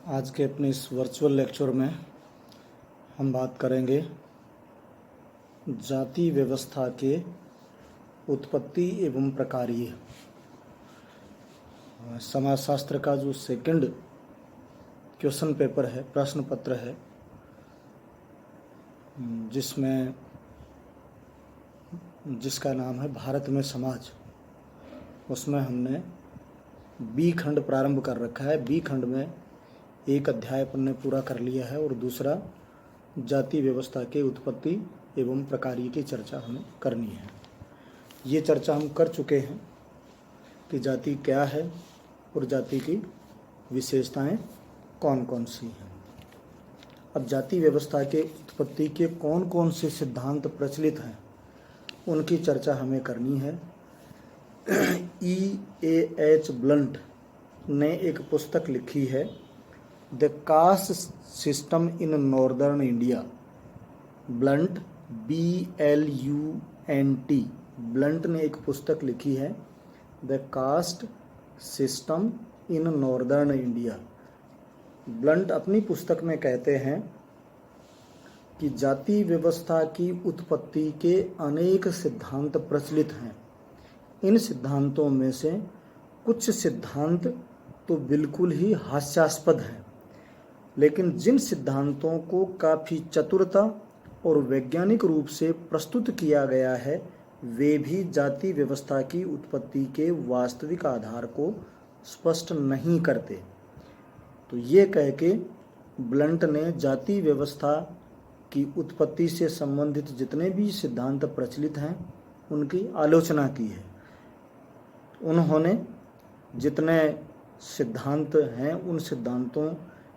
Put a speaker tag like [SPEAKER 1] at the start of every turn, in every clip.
[SPEAKER 1] आज के अपने इस वर्चुअल लेक्चर में हम बात करेंगे जाति व्यवस्था के उत्पत्ति एवं प्रकार्य। समाजशास्त्र का जो सेकंड क्वेश्चन पेपर है, प्रश्न पत्र है, जिसका नाम है भारत में समाज, उसमें हमने बी खंड प्रारंभ कर रखा है। बी खंड में एक अध्याय अपन ने पूरा कर लिया है और दूसरा जाति व्यवस्था के उत्पत्ति एवं प्रकार्य की चर्चा हमें करनी है। ये चर्चा हम कर चुके हैं कि जाति क्या है और जाति की विशेषताएं कौन कौन सी हैं। अब जाति व्यवस्था के उत्पत्ति के कौन कौन से सिद्धांत प्रचलित हैं उनकी चर्चा हमें करनी है। E.A.H. ब्लंट ने एक पुस्तक लिखी है, the caste system in northern India. Blunt BLUNT blunt ने एक पुस्तक लिखी है, the caste system in northern India. Blunt अपनी पुस्तक में कहते हैं कि जाति व्यवस्था की उत्पत्ति के अनेक सिद्धांत प्रचलित हैं। इन सिद्धांतों में से कुछ सिद्धांत तो बिल्कुल ही हास्यास्पद हैं, लेकिन जिन सिद्धांतों को काफ़ी चतुरता और वैज्ञानिक रूप से प्रस्तुत किया गया है वे भी जाति व्यवस्था की उत्पत्ति के वास्तविक आधार को स्पष्ट नहीं करते। तो ये कह के ब्लंट ने जाति व्यवस्था की उत्पत्ति से संबंधित जितने भी सिद्धांत प्रचलित हैं उनकी आलोचना की है। उन्होंने जितने सिद्धांत हैं उन सिद्धांतों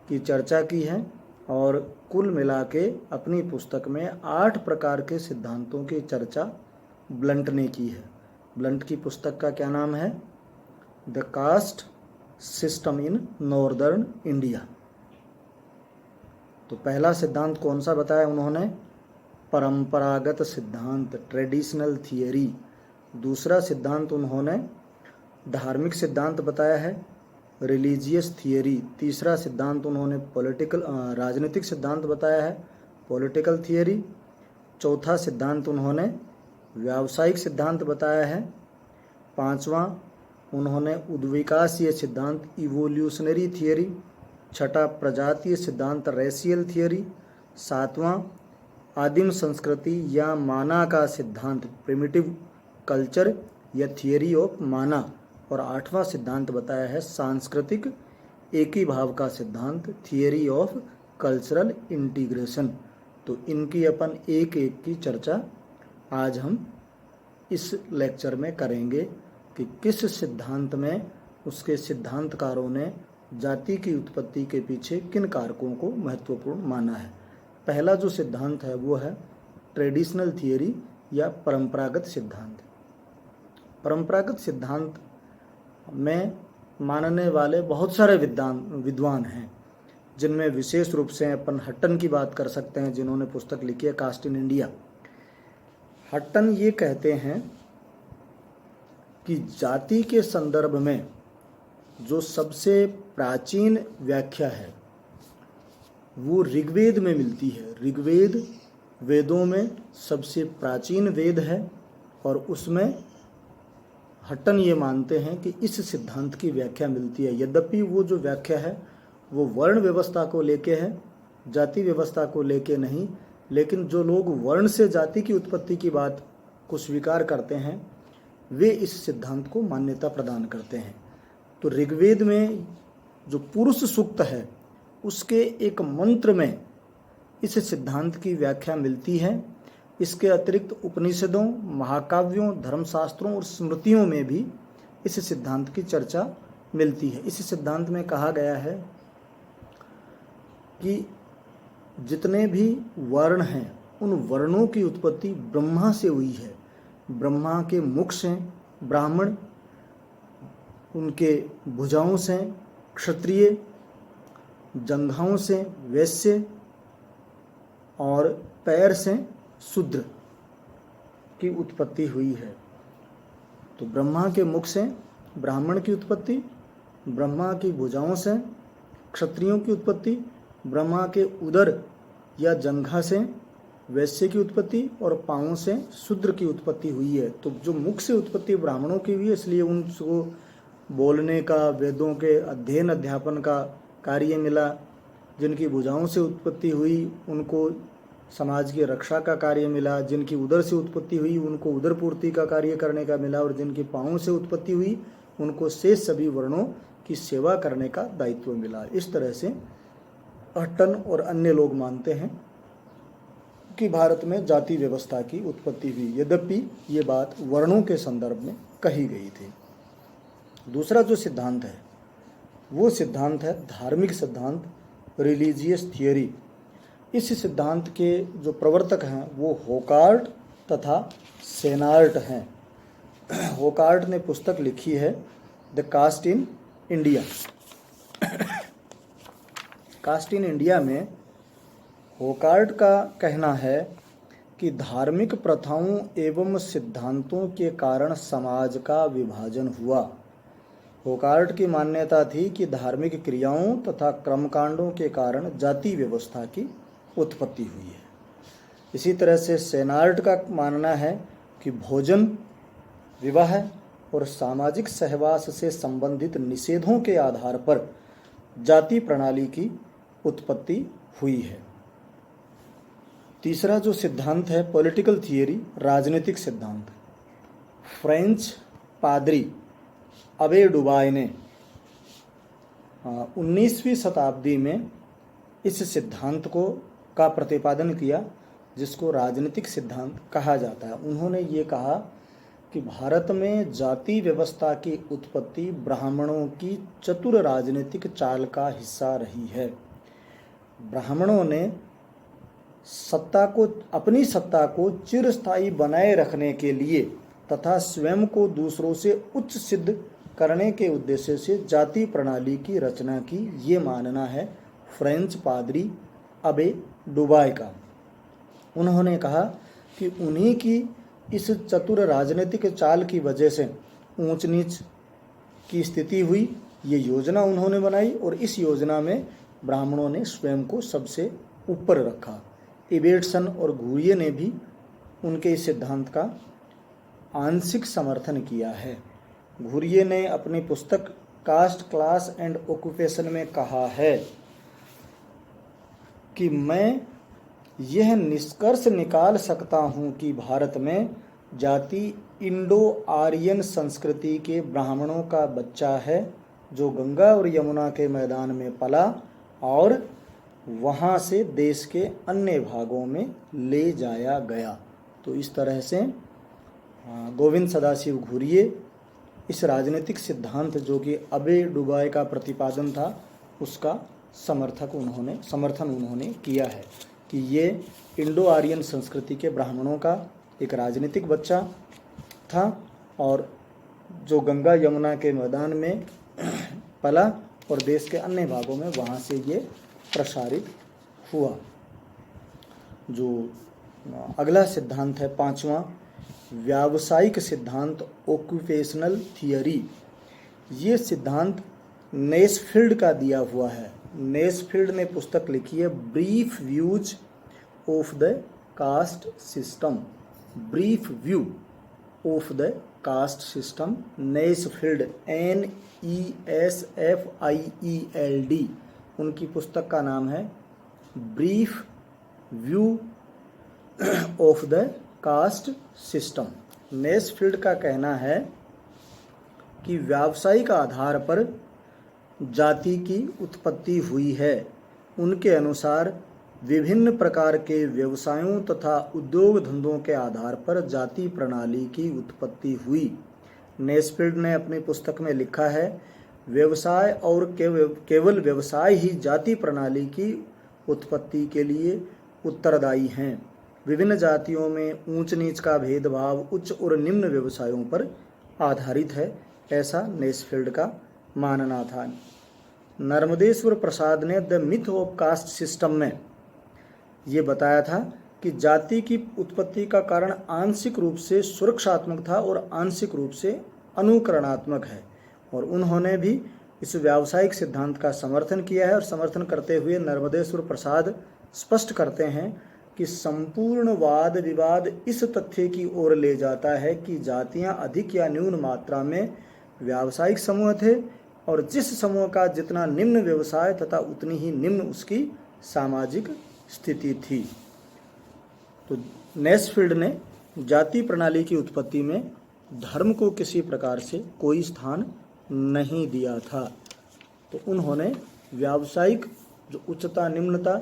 [SPEAKER 1] की चर्चा की है और कुल मिला के अपनी पुस्तक में 8 प्रकार के सिद्धांतों की चर्चा ब्लंट ने की है। ब्लंट की पुस्तक का क्या नाम है? The caste system in northern India. तो पहला सिद्धांत कौन सा बताया उन्होंने? परंपरागत सिद्धांत, ट्रेडिशनल थियरी। दूसरा सिद्धांत उन्होंने धार्मिक सिद्धांत बताया है, रिलीजियस थियरी। तीसरा सिद्धांत उन्होंने राजनीतिक सिद्धांत बताया है, पॉलिटिकल थियरी। चौथा सिद्धांत उन्होंने व्यावसायिक सिद्धांत बताया है। पांचवा उन्होंने उद्विकासीय सिद्धांत, इवोल्यूशनरी थियरी। छठा प्रजातीय सिद्धांत, रेशियल थियरी। सातवां आदिम संस्कृति या माना का सिद्धांत, प्रिमिटिव कल्चर या थियरी ऑफ माना। और 8वां सिद्धांत बताया है सांस्कृतिक एकीभाव का सिद्धांत, थियरी ऑफ कल्चरल इंटीग्रेशन। तो इनकी अपन एक एक की चर्चा आज हम इस लेक्चर में करेंगे कि किस सिद्धांत में उसके सिद्धांतकारों ने जाति की उत्पत्ति के पीछे किन कारकों को महत्वपूर्ण माना है। पहला जो सिद्धांत है वो है ट्रेडिशनल थियरी या परंपरागत सिद्धांत। परंपरागत सिद्धांत में मानने वाले बहुत सारे विद्वान हैं, जिनमें विशेष रूप से अपन हट्टन की बात कर सकते हैं, जिन्होंने पुस्तक लिखी है कास्ट इन इंडिया। हट्टन ये कहते हैं कि जाति के संदर्भ में जो सबसे प्राचीन व्याख्या है वो ऋग्वेद में मिलती है। ऋग्वेद वेदों में सबसे प्राचीन वेद है और उसमें हट्टन ये मानते हैं कि इस सिद्धांत की व्याख्या मिलती है। यद्यपि वो जो व्याख्या है वो वर्ण व्यवस्था को लेके है, जाति व्यवस्था को लेके नहीं, लेकिन जो लोग वर्ण से जाति की उत्पत्ति की बात को स्वीकार करते हैं वे इस सिद्धांत को मान्यता प्रदान करते हैं। तो ऋग्वेद में जो पुरुष सूक्त है उसके एक मंत्र में इस सिद्धांत की व्याख्या मिलती है। इसके अतिरिक्त उपनिषदों, महाकाव्यों, धर्मशास्त्रों और स्मृतियों में भी इस सिद्धांत की चर्चा मिलती है। इस सिद्धांत में कहा गया है कि जितने भी वर्ण हैं उन वर्णों की उत्पत्ति ब्रह्मा से हुई है। ब्रह्मा के मुख से ब्राह्मण, उनके भुजाओं से क्षत्रिय, जंघाओं से वैश्य और पैर से शूद्र की उत्पत्ति हुई है। तो ब्रह्मा के मुख से ब्राह्मण की उत्पत्ति, ब्रह्मा की भुजाओं से क्षत्रियों की उत्पत्ति ब्रह्मा के उदर या जंघा से वैश्य की उत्पत्ति और पाँवों से शूद्र की उत्पत्ति हुई है। तो जो मुख से उत्पत्ति ब्राह्मणों की हुई है, इसलिए उनको बोलने का, वेदों के अध्ययन अध्यापन का कार्य मिला। जिनकी भुजाओं से उत्पत्ति हुई उनको समाज की रक्षा का कार्य मिला। जिनकी उदर से उत्पत्ति हुई उनको उदर पूर्ति का कार्य करने का मिला। और जिनकी पाँवों से उत्पत्ति हुई उनको शेष सभी वर्णों की सेवा करने का दायित्व मिला। इस तरह से अट्टन और अन्य लोग मानते हैं कि भारत में जाति व्यवस्था की उत्पत्ति हुई, यद्यपि ये बात वर्णों के संदर्भ में कही गई थी। दूसरा जो सिद्धांत है वो सिद्धांत है धार्मिक सिद्धांत, रिलीजियस थियरी। इस सिद्धांत के जो प्रवर्तक हैं वो होकार्ट तथा सेनार्ट हैं। होकार्ट ने पुस्तक लिखी है the caste in India. Caste in India में होकार्ट का कहना है कि धार्मिक प्रथाओं एवं सिद्धांतों के कारण समाज का विभाजन हुआ। होकार्ट की मान्यता थी कि धार्मिक क्रियाओं तथा कर्मकांडों के कारण जाति व्यवस्था की उत्पत्ति हुई है। इसी तरह से सेनार्ट का मानना है कि भोजन, विवाह और सामाजिक सहवास से संबंधित निषेधों के आधार पर जाति प्रणाली की उत्पत्ति हुई है। तीसरा जो सिद्धांत है पॉलिटिकल थियरी, राजनीतिक सिद्धांत। फ्रेंच पादरी अबे डुबाय ने 19वीं शताब्दी में इस सिद्धांत का प्रतिपादन किया, जिसको राजनीतिक सिद्धांत कहा जाता है। उन्होंने ये कहा कि भारत में जाति व्यवस्था की उत्पत्ति ब्राह्मणों की चतुर राजनीतिक चाल का हिस्सा रही है। ब्राह्मणों ने अपनी सत्ता को चिरस्थायी बनाए रखने के लिए तथा स्वयं को दूसरों से उच्च सिद्ध करने के उद्देश्य से जाति प्रणाली की रचना की, ये मानना है फ्रेंच पादरी अबे डुबाय का। उन्होंने कहा कि उन्हीं की इस चतुर राजनीतिक चाल की वजह से ऊंच नीच की स्थिति हुई। ये योजना उन्होंने बनाई और इस योजना में ब्राह्मणों ने स्वयं को सबसे ऊपर रखा। इबेटसन और घुरिये ने भी उनके इस सिद्धांत का आंशिक समर्थन किया है। घुरिये ने अपनी पुस्तक कास्ट, क्लास एंड ऑक्यूपेशन में कहा है कि मैं यह निष्कर्ष निकाल सकता हूँ कि भारत में जाति इंडो आर्यन संस्कृति के ब्राह्मणों का बच्चा है जो गंगा और यमुना के मैदान में पला और वहाँ से देश के अन्य भागों में ले जाया गया। तो इस तरह से गोविंद सदाशिव घुरिये इस राजनीतिक सिद्धांत जो कि अबे डुबाय का प्रतिपादन था उसका समर्थन उन्होंने किया है कि ये इंडो आर्यन संस्कृति के ब्राह्मणों का एक राजनीतिक बच्चा था और जो गंगा यमुना के मैदान में पला और देश के अन्य भागों में वहाँ से ये प्रसारित हुआ। जो अगला सिद्धांत है पांचवा, व्यावसायिक सिद्धांत, ऑक्यूपेशनल थियरी। ये सिद्धांत नेसफील्ड का दिया हुआ है। नेसफील्ड ने पुस्तक लिखी है brief views of the caste system. Brief view of the caste system, नेसफील्ड, NESFIELD। उनकी पुस्तक का नाम है brief view of the caste system. नेसफील्ड का कहना है कि व्यावसायिक आधार पर जाति की उत्पत्ति हुई है। उनके अनुसार विभिन्न प्रकार के व्यवसायों तथा उद्योग धंधों के आधार पर जाति प्रणाली की उत्पत्ति हुई। नेसफील्ड ने अपनी पुस्तक में लिखा है, व्यवसाय और केवल व्यवसाय ही जाति प्रणाली की उत्पत्ति के लिए उत्तरदायी हैं। विभिन्न जातियों में ऊंच नीच का भेदभाव उच्च और निम्न व्यवसायों पर आधारित है, ऐसा नेसफील्ड का मानना था। नर्मदेश्वर प्रसाद ने the myth of caste system में ये बताया था कि जाति की उत्पत्ति का कारण आंशिक रूप से सुरक्षात्मक था और आंशिक रूप से अनुकरणात्मक है। और उन्होंने भी इस व्यावसायिक सिद्धांत का समर्थन किया है और समर्थन करते हुए नर्मदेश्वर प्रसाद स्पष्ट करते हैं कि संपूर्ण वाद विवाद इस तथ्य की ओर ले जाता है कि जातियां अधिक या न्यून मात्रा में व्यावसायिक समूह थे और जिस समूह का जितना निम्न व्यवसाय तथा उतनी ही निम्न उसकी सामाजिक स्थिति थी। तो नेस्फील्ड ने जाति प्रणाली की उत्पत्ति में धर्म को किसी प्रकार से कोई स्थान नहीं दिया था। तो उन्होंने व्यावसायिक जो उच्चता निम्नता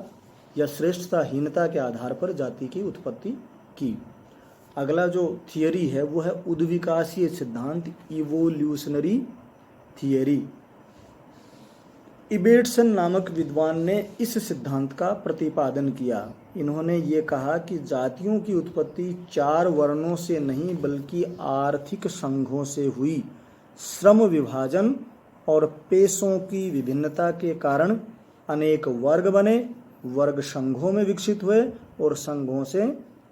[SPEAKER 1] या श्रेष्ठता हीनता के आधार पर जाति की उत्पत्ति की। अगला जो थियरी है वो है उद्विकासीय सिद्धांत, इवोल्यूशनरी थियरी। इबेटसन नामक विद्वान ने इस सिद्धांत का प्रतिपादन किया। इन्होंने ये कहा कि जातियों की उत्पत्ति 4 वर्णों से नहीं बल्कि आर्थिक संघों से हुई। श्रम विभाजन और पेशों की विभिन्नता के कारण अनेक वर्ग बने, वर्ग संघों में विकसित हुए और संघों से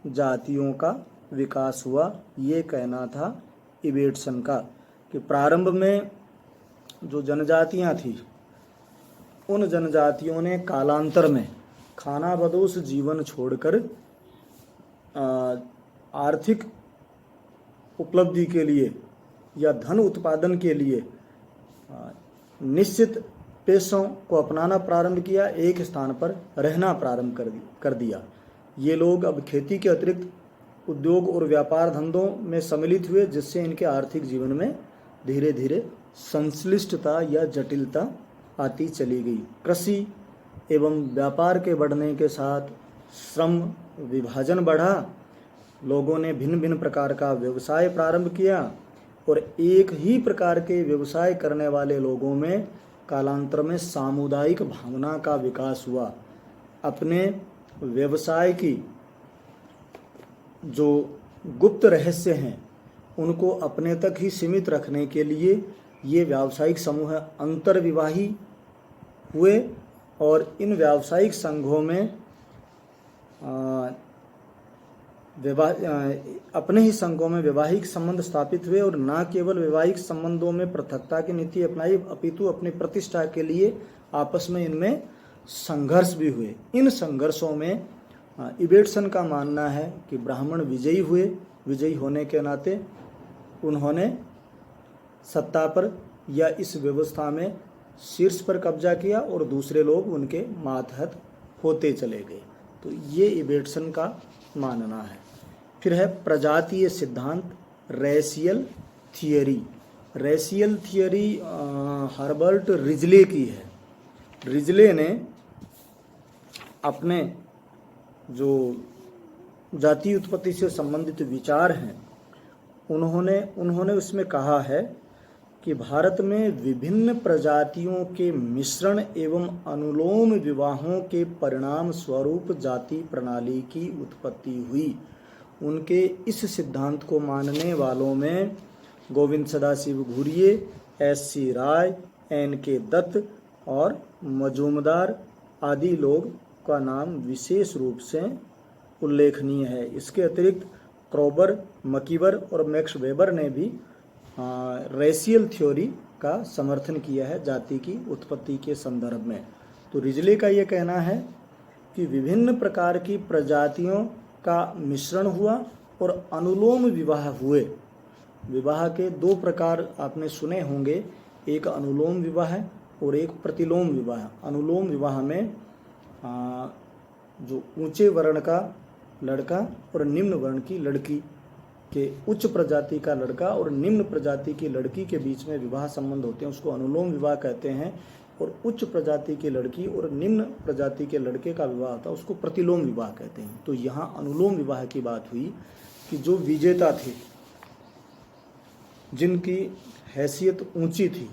[SPEAKER 1] जातियों का विकास हुआ। ये कहना था इबेटसन का कि प्रारंभ में जो जनजातियां थी उन जनजातियों ने कालांतर में खानाबदोश जीवन छोड़कर आर्थिक उपलब्धि के लिए या धन उत्पादन के लिए निश्चित पेशों को अपनाना प्रारंभ किया, एक स्थान पर रहना प्रारंभ कर दिया। ये लोग अब खेती के अतिरिक्त उद्योग और व्यापार धंधों में सम्मिलित हुए, जिससे इनके आर्थिक जीवन में धीरे धीरे संश्लिष्टता या जटिलता आती चली गई। कृषि एवं व्यापार के बढ़ने के साथ श्रम विभाजन बढ़ा, लोगों ने भिन्न भिन्न प्रकार का व्यवसाय प्रारंभ किया और एक ही प्रकार के व्यवसाय करने वाले लोगों में कालांतर में सामुदायिक भावना का विकास हुआ। अपने व्यवसाय की जो गुप्त रहस्य हैं उनको अपने तक ही सीमित रखने के लिए ये व्यावसायिक समूह अंतर्विवाही हुए और इन व्यावसायिक संघों में अपने ही संघों में वैवाहिक संबंध स्थापित हुए और न केवल वैवाहिक संबंधों में पृथकता की नीति अपनाई अपितु अपनी प्रतिष्ठा के लिए आपस में इनमें संघर्ष भी हुए। इन संघर्षों में इबेटसन का मानना है कि ब्राह्मण विजयी हुए। विजयी होने के नाते उन्होंने सत्ता पर या इस व्यवस्था में शीर्ष पर कब्जा किया और दूसरे लोग उनके मातहत होते चले गए। तो ये इबेटसन का मानना है। फिर है प्रजातीय सिद्धांत, racial theory. Racial theory Herbert Risley की है। रिजले ने अपने जो जातीय उत्पत्ति से संबंधित विचार हैं उन्होंने उसमें कहा है कि भारत में विभिन्न प्रजातियों के मिश्रण एवं अनुलोम विवाहों के परिणाम स्वरूप जाति प्रणाली की उत्पत्ति हुई। उनके इस सिद्धांत को मानने वालों में गोविंद सदाशिव घुरिये, S.C. राय, N.K. दत्त और मजूमदार आदि लोग का नाम विशेष रूप से उल्लेखनीय है। इसके अतिरिक्त क्रोबर, मकीवर और मैक्स वेबर ने भी रेशियल थ्योरी का समर्थन किया है जाति की उत्पत्ति के संदर्भ में। तो रिजले का ये कहना है कि विभिन्न प्रकार की प्रजातियों का मिश्रण हुआ और अनुलोम विवाह हुए। विवाह के 2 प्रकार आपने सुने होंगे, एक अनुलोम विवाह और एक प्रतिलोम विवाह। अनुलोम विवाह में जो ऊंचे वर्ण का लड़का और निम्न वर्ण की लड़की के उच्च प्रजाति का लड़का और निम्न प्रजाति की लड़की के बीच में विवाह संबंध होते हैं, उसको अनुलोम विवाह कहते हैं। और उच्च प्रजाति की लड़की और निम्न प्रजाति के लड़के का विवाह होता है, उसको प्रतिलोम विवाह कहते हैं। तो यहाँ अनुलोम विवाह की बात हुई कि जो विजेता थे, जिनकी हैसियत ऊंची थी,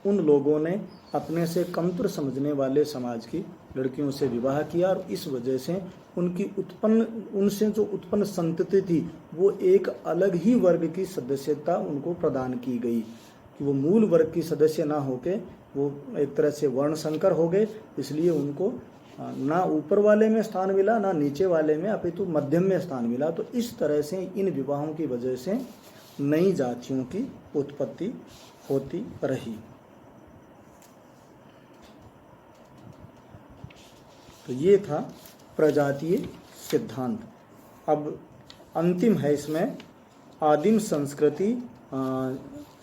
[SPEAKER 1] उन लोगों ने अपने से कमतर समझने वाले समाज की लड़कियों से विवाह किया और इस वजह से उनसे जो उत्पन्न संतति थी वो एक अलग ही वर्ग की सदस्यता उनको प्रदान की गई कि वो मूल वर्ग की सदस्य ना होके वो एक तरह से वर्ण संकर हो गए। इसलिए उनको ना ऊपर वाले में स्थान मिला ना नीचे वाले में, अपितु मध्यम में स्थान मिला। तो इस तरह से इन विवाहों की वजह से नई जातियों की उत्पत्ति होती रही। तो ये था प्रजातीय सिद्धांत। अब अंतिम है इसमें आदिम संस्कृति,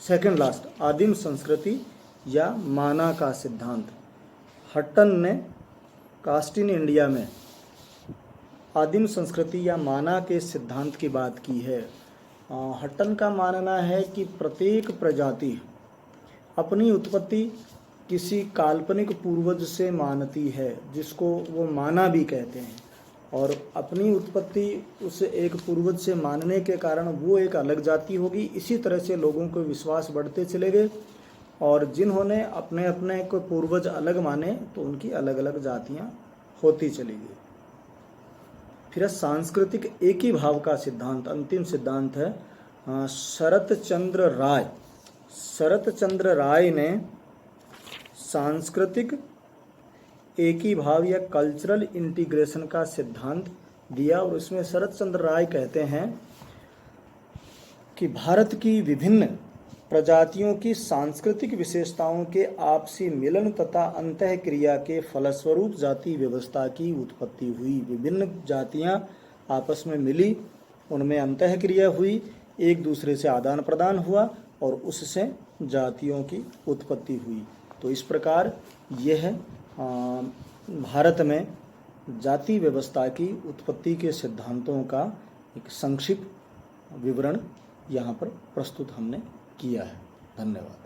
[SPEAKER 1] सेकंड लास्ट, आदिम संस्कृति या माना का सिद्धांत। हट्टन ने कास्ट इन इंडिया में आदिम संस्कृति या माना के सिद्धांत की बात की है। हट्टन का मानना है कि प्रत्येक प्रजाति अपनी उत्पत्ति किसी काल्पनिक पूर्वज से मानती है, जिसको वो माना भी कहते हैं, और अपनी उत्पत्ति उस एक पूर्वज से मानने के कारण वो एक अलग जाति होगी। इसी तरह से लोगों को विश्वास बढ़ते चले गए, और जिन्होंने अपने अपने को पूर्वज अलग माने तो उनकी अलग अलग जातियाँ होती चली गई। फिर सांस्कृतिक एक ही भाव का सिद्धांत, अंतिम सिद्धांत है शरत चंद्र राय ने सांस्कृतिक एक ही भाव या कल्चरल इंटीग्रेशन का सिद्धांत दिया। और इसमें शरत चंद्र राय कहते हैं कि भारत की विभिन्न प्रजातियों की सांस्कृतिक विशेषताओं के आपसी मिलन तथा अंतःक्रिया के फलस्वरूप जाति व्यवस्था की उत्पत्ति हुई। विभिन्न जातियां आपस में मिली, उनमें अंतःक्रिया हुई, एक दूसरे से आदान प्रदान हुआ और उससे जातियों की उत्पत्ति हुई। तो इस प्रकार यह भारत में जाति व्यवस्था की उत्पत्ति के सिद्धांतों का एक संक्षिप्त विवरण यहाँ पर प्रस्तुत हमने किया है। धन्यवाद।